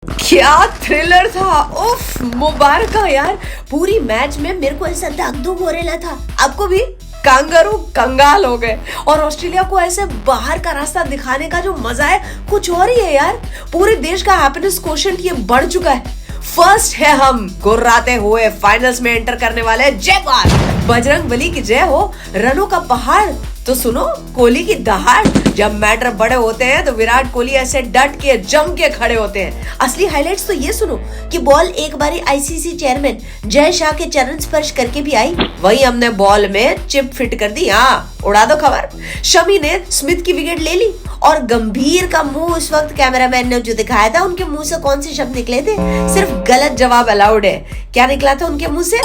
क्या थ्रिलर था। उफ, मुबारक यार। पूरी मैच में मेरे को ऐसा धक धुक हो रहा था। आपको भी? कांगारू कंगाल हो गए और ऑस्ट्रेलिया को ऐसे बाहर का रास्ता दिखाने का जो मजा है कुछ और ही है यार। पूरे देश का हैप्पीनेस कोशेंट ये बढ़ चुका है। फर्स्ट है हम गुर्राते हुए फाइनल्स में एंटर करने वाले जयपाल। बजरंग बली की जय हो। रनों का पहाड़ तो सुनो कोहली की दहाड़। जब मैटर बड़े होते हैं तो विराट कोहली ऐसे डट के जम के खड़े होते हैं। असली हाइलाइट्स तो ये सुनो कि बॉल एक बारी आईसीसी चेयरमैन जय शाह के चरण स्पर्श करके भी आई, वही हमने बॉल में चिप फिट कर दी। हाँ, उड़ा दो खबर। शमी ने स्मिथ की विकेट ले ली और गंभीर का मुंह उस वक्त कैमरामैन ने जो दिखाया था उनके मुंह से कौन से शब्द निकले थे? सिर्फ गलत जवाब अलाउड है। क्या निकला था उनके मुंह से?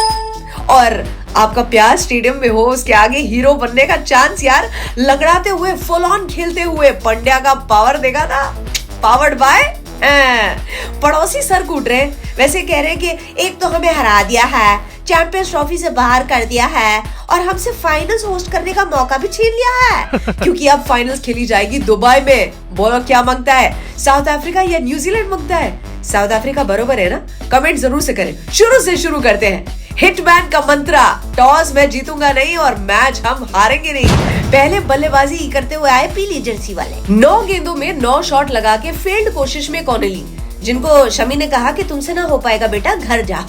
और आपका प्यार स्टेडियम में हो उसके आगे हीरो बनने का चांस यार। लंगड़ाते हुए फुल ऑन खेलते हुए पंड्या का पावर देखा था। पावर्ड बाय पड़ोसी सर कूट रहे। वैसे कह रहे कि एक तो हमें हरा दिया है, चैंपियंस ट्रॉफी से बाहर कर दिया है और हमसे फाइनल्स होस्ट करने का मौका भी छीन लिया है क्योंकि अब फाइनल्स खेली जाएगी दुबई में। बोलो क्या मांगता है, साउथ अफ्रीका या न्यूजीलैंड मांगता है? साउथ अफ्रीका बरोबर है ना? कमेंट जरूर से करें। शुरू से शुरू करते हैं। हिटमैन का मंत्रा, टॉस मैं जीतूंगा नहीं और मैच हम हारेंगे नहीं। पहले बल्लेबाजी करते हुए आए पीली जर्सी वाले। 9 गेंदों में 9 शॉट लगा के फेल्ड कोशिश में कॉनली, जिनको शमी ने कहा कि तुमसे ना हो पाएगा बेटा, घर जा।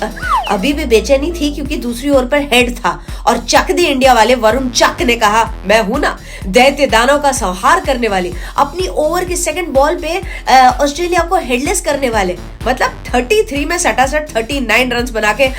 अभी भी बेचैनी थी क्योंकि दूसरी ओर पर हेड था और चक दी इंडिया वाले वरुण चक ने कहा मैं हूं ना, दैत्य दानव का संहार करने वाले। अपनी ओवर के सेकंड बॉल पे ऑस्ट्रेलिया को हेडलेस करने वाले। मतलब 33 में सटासट 39 रन बना के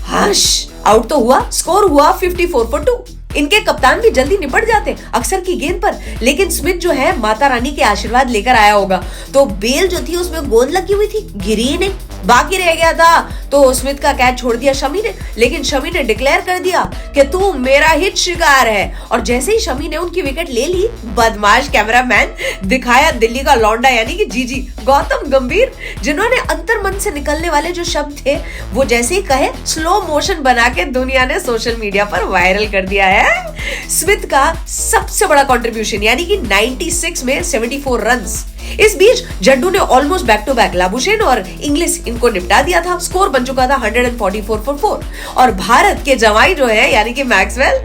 हश आउट तो हुआ। स्कोर हुआ 54 for 2। इनके कप्तान भी जल्दी निपट जाते अक्सर की गेंद पर, लेकिन स्मिथ जो है माता रानी के आशीर्वाद लेकर आया होगा तो बेल जो थी उसमें गोंद लगी हुई थी, गिरी नहीं। बाकी रह गया था तो स्मिथ का कैच छोड़ दिया शमी ने, लेकिन शमी ने डिक्लेयर कर दिया कि तू मेरा हिट शिकार है। और जैसे ही शमी ने उनकी विकेट ले ली, बदमाश कैमरामैन दिखाया दिल्ली का लौंडा यानी कि जीजी गौतम गंभीर, जिन्होंने अंतर मन से निकलने वाले जो शब्द थे वो जैसे ही कहे स्लो मोशन बना के दुनिया ने सोशल मीडिया पर वायरल कर दिया है। स्मिथ का सबसे बड़ा कंट्रीब्यूशन यानी कि 96 में 74 रन्स। इस बीच जड्डू ने almost back to back Labuschagne और इंग्लिश इनको निपटा दिया था। स्कोर बन चुका था 144 for 4 और भारत के जवाई जो है यानी कि मैक्सवेल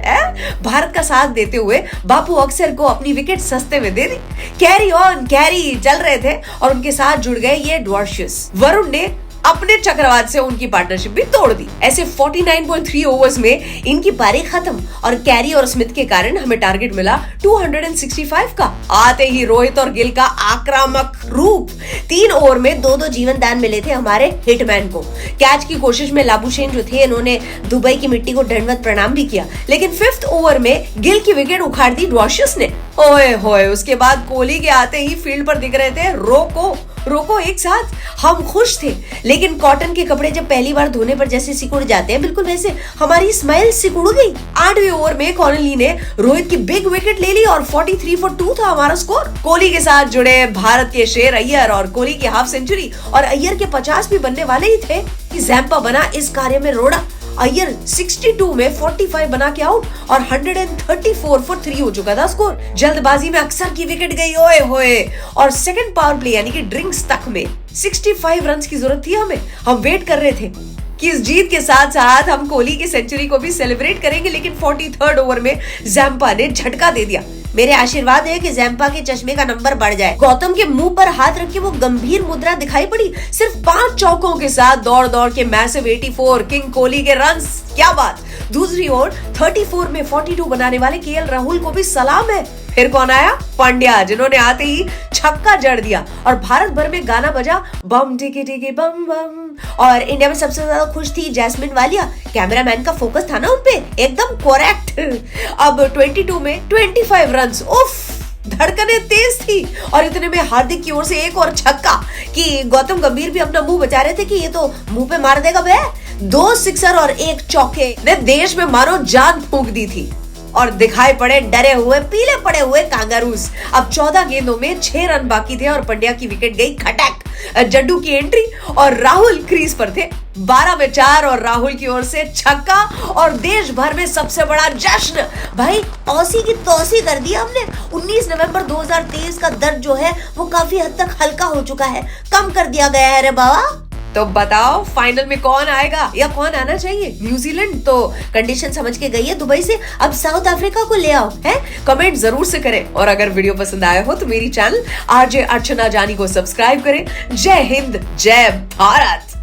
भारत का साथ देते हुए बापू अक्सर को अपनी विकेट सस्ते में दे दी। कैरी ऑन कैरी चल रहे थे और उनके साथ जुड़ गए ये ड्वार्शियस। वरुण ने अपने चक्रवात से उनकी पार्टनरशिप भी तोड़ दी। ऐसे 49.3 ओवर्स में इनकी पारी खत्म और कैरी और स्मिथ के कारण हमें टारगेट मिला 265 का। आते ही रोहित और गिल का आक्रामक रूप। 3 ओवर में 2-2 जीवन दान मिले थे हमारे हिटमैन को। कैच की कोशिश में लाबुशेन जो थे इन्होंने दुबई की मिट्टी को दंडवत प्रणाम भी किया, लेकिन 5th ओवर में गिल की विकेट उखाड़ दी ड्वार्शियस ने। ओए होए, उसके बाद कोहली के आते ही फील्ड पर दिख रहे थे रोको रोको एक साथ। हम खुश थे, लेकिन कॉटन के कपड़े जब पहली बार धोने पर जैसे सिकुड़ जाते हैं, बिल्कुल वैसे हमारी स्माइल सिकुड़ गई। 8वें ओवर में कॉनली ने रोहित की बिग विकेट ले ली और 43 for 2 था हमारा स्कोर। कोहली के साथ जुड़े भारत के शेर अय्यर और कोहली की हाफ सेंचुरी और अय्यर के 50 भी बनने वाले ही थे कि जैम्पा बना इस कार्य में रोड़ा। अय्यर 62 में 45 बना के आउट और 134 for 3 हो चुका था स्कोर। जल्दबाजी में अक्सर की विकेट गई ओए होए और सेकंड पावर प्ले यानी कि ड्रिंक्स तक में 65 रन की जरूरत थी हमें। हम वेट कर रहे थे कि इस जीत के साथ साथ हम कोहली की सेंचुरी को भी सेलिब्रेट करेंगे, लेकिन 43rd ओवर में जैम्पा ने झटका दे दिया। मेरे आशीर्वाद है कि जैम्पा के चश्मे का नंबर बढ़ जाए। गौतम के मुंह पर हाथ रख के वो गंभीर मुद्रा दिखाई पड़ी। सिर्फ 5 चौकों के साथ दौड़ दौड़ के मैसिव 84 किंग कोहली के रन्स। क्या बात। दूसरी ओर 34 में 42 बनाने वाले केएल राहुल को भी सलाम है। फिर कौन आया? पांड्या, जिन्होंने आते ही छक्का जड़ दिया और भारत भर में गाना बजा बम टिकी टिकी बम बम। और इंडिया में सबसे ज्यादा खुश थी जैस्मिन वालिया। कैमरामैन का फोकस था ना उनपे, एकदम करेक्ट। अब 22 में 25 रन। उफ, धड़कने तेज थी और इतने में हार्दिक की ओर से एक और छक्का कि गौतम गंभीर भी अपना मुंह बचा रहे थे कि ये तो मुंह पे मार देगा बे। 2 सिक्सर और 1 चौके ने देश में मानो जान फूंक दी थी और दिखाई पड़े डरे हुए पीले पड़े हुए कांगारूस। अब 14 गेंदों में 6 रन बाकी थे और पंड्या की विकेट गई खटक। जड्डू की एंट्री और राहुल क्रीज पर थे। 12 में 4 और राहुल की ओर से छक्का और देश भर में सबसे बड़ा जश्न। भाई औसी की तौसी कर दिया हमने। 19 नवंबर 2023 का दर्द जो है वो काफी हद तक हल्का हो चुका है, कम कर दिया गया है रे बाबा। तो बताओ फाइनल में कौन आएगा या कौन आना चाहिए? न्यूजीलैंड तो कंडीशन समझ के गई है दुबई से, अब साउथ अफ्रीका को ले आओ है। कमेंट जरूर से करें और अगर वीडियो पसंद आया हो तो मेरी चैनल आरजे अर्चना जानी को सब्सक्राइब करें। जय हिंद, जय भारत।